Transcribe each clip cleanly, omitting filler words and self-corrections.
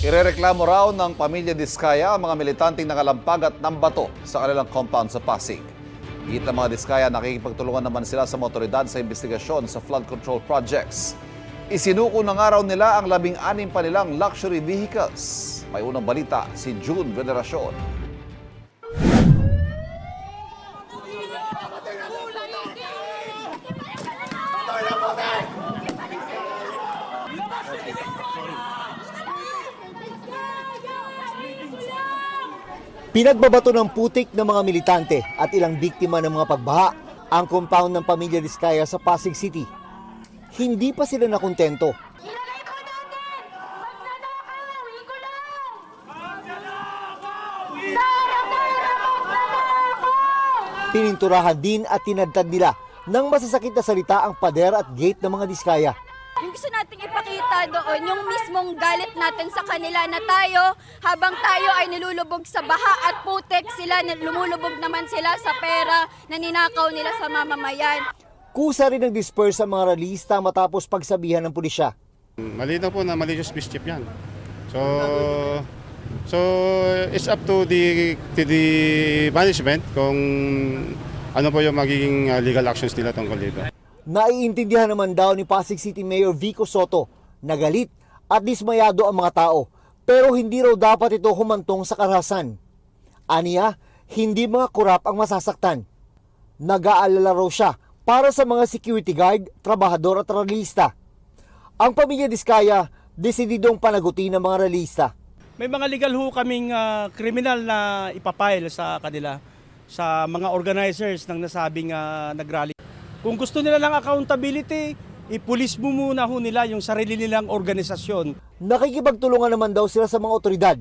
Irereklamo raw ng pamilya Diskaya ang mga militanteng nakalampag at nambato sa kanilang compound sa Pasig. Higit ng mga Diskaya, nakikipagtulungan naman sila sa mga otoridad sa investigasyon sa flood control projects. Isinuko ng araw nila ang 16 pa nilang luxury vehicles. May unang balita si June Veneracion. Pinagbabato ng putik ng mga militante at ilang biktima ng mga pagbaha ang compound ng pamilya Diskaya sa Pasig City. Hindi pa sila nakontento. Pininturahan din at tinadtad nila ng masasakit na salita ang pader at gate ng mga Diskaya. Yung gusto nating ipakita doon, yung mismong galit natin sa kanila na tayo, habang tayo ay nilulubog sa baha at putek, sila lumulubog naman sila sa pera na ninakaw nila sa mamamayan. Kusa rin ng disperse ang mga ralista matapos pagsabihan ng pulisya. Malinaw po na malicious mischief yan. So it's up to the management kung ano po yung magiging legal actions nila tungkol dito. Naiintindihan naman daw ni Pasig City Mayor Vico Soto na galit at dismayado ang mga tao, pero hindi raw dapat ito humantong sa karahasan. Aniya, hindi mga kurap ang masasaktan. Nag-aalala raw siya para sa mga security guard, trabahador at ralista. Ang pamilya Diskaya, desididong panagutin ng mga ralista. May mga legal ho kaming kriminal na ipapile sa kanila, sa mga organizers ng nasabing nagrally. Kung gusto nila ng accountability, ipulis mo muna ho nila yung sarili nilang organisasyon. Nakikipagtulungan naman daw sila sa mga otoridad.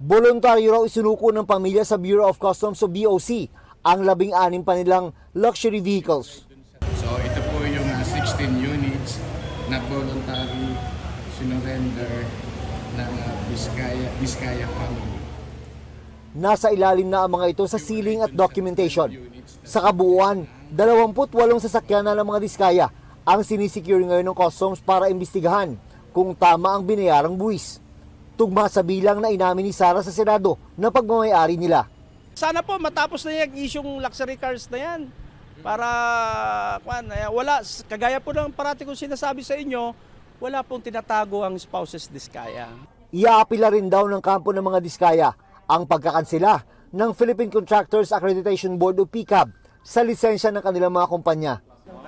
Voluntaryo raw isinuko ng pamilya sa Bureau of Customs o BOC ang 16 pa nilang luxury vehicles. So ito po yung 16 units na voluntary sinurrender ng Diskaya family. Nasa ilalim na ang mga ito sa sealing at documentation. Sa kabuuan, 28 sasakyan na ng mga Diskaya ang sinisecure ngayon ng customs para imbestigahan kung tama ang binayarang buwis. Tugma sa bilang na inamin ni Sara sa Senado na pagmamayari nila. Sana po matapos na yung isyong luxury cars na yan. Para wala, kagaya po ng parati kong sinasabi sa inyo, wala pong tinatago ang spouses Diskaya. Iaapila rin daw ng kampo ng mga Diskaya ang pagkakansela ng Philippine Contractors Accreditation Board o PCAB sa lisensya ng kanilang mga kumpanya.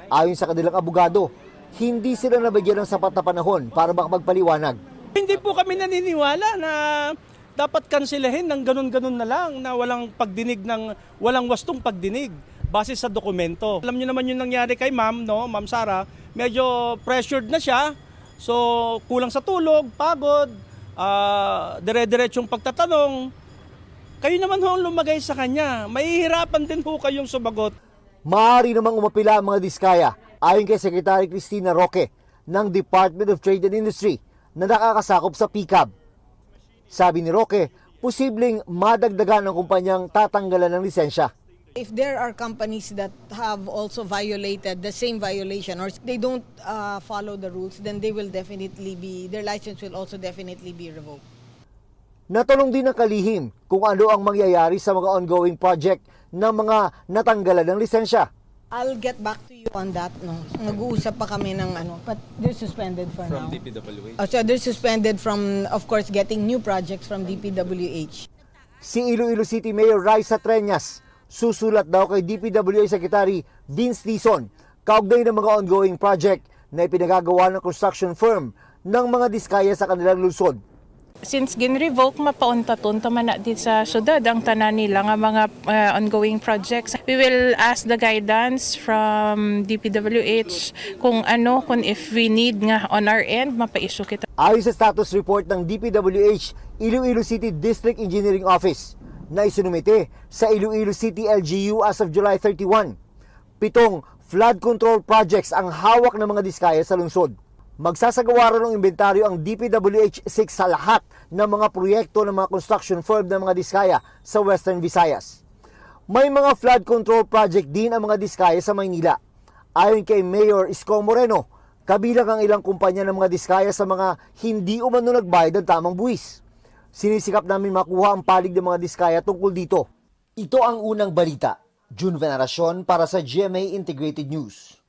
Ayon sa kanilang abogado, hindi sila nabigyan ng sapat na panahon para makapagpaliwanag. Hindi po kami naniniwala na dapat kanselahin ng ganun-ganun na lang, na walang pagdinig walang wastong pagdinig base sa dokumento. Alam niyo naman yung nangyari kay Ma'am, no? Ma'am Sara, medyo pressured na siya. So kulang sa tulog, pagod, dire-diretsong pagtatanong. Kayo naman ho lumagay sa kanya. Mahihirapan din po kayong sumagot. Maaari namang umapila ang mga Diskaya ayon kay Secretary Cristina Roque ng Department of Trade and Industry na nakakasakop sa PCAB. Sabi ni Roque, posibleng madagdagan ng kumpanyang tatanggalan ng lisensya. If there are companies that have also violated the same violation or they don't follow the rules, then they will definitely their license will also definitely be revoked. Natanong din ng kalihim kung ano ang mangyayari sa mga ongoing project ng mga natanggalan ng lisensya. I'll get back to you on that. No? Nag-uusap pa kami ng but they're suspended for now. From DPWH? So they're suspended from, of course, getting new projects from DPWH. Si Iloilo City Mayor Raisa Treñas, susulat daw kay DPWH Secretary Vince Dizon kaugnay ng mga ongoing project na ipinagagawa ng construction firm ng mga Diskaya sa kanilang lungsod. Since gin-revoke, mapaunta-tunta man na dito sa syudad ang tanan nila nga mga ongoing projects. We will ask the guidance from DPWH kung if we need nga on our end, mapa-issue kita. Ayon sa status report ng DPWH, Iloilo City District Engineering Office na isinumite sa Iloilo City LGU as of July 31. 7 flood control projects ang hawak ng mga Diskaya sa lungsod. Magsasagawa rin ng inventaryo ang DPWH 6 sa lahat ng mga proyekto ng mga construction firm ng mga Diskaya sa Western Visayas. May mga flood control project din ang mga Diskaya sa Maynila. Ayon kay Mayor Isko Moreno, kabilang ang ilang kumpanya ng mga Diskaya sa mga hindi umano nagbayad ng tamang buwis. Sinisikap namin makuha ang palig ng mga diskaya tungkol dito. Ito ang unang balita. June Veneracion para sa GMA Integrated News.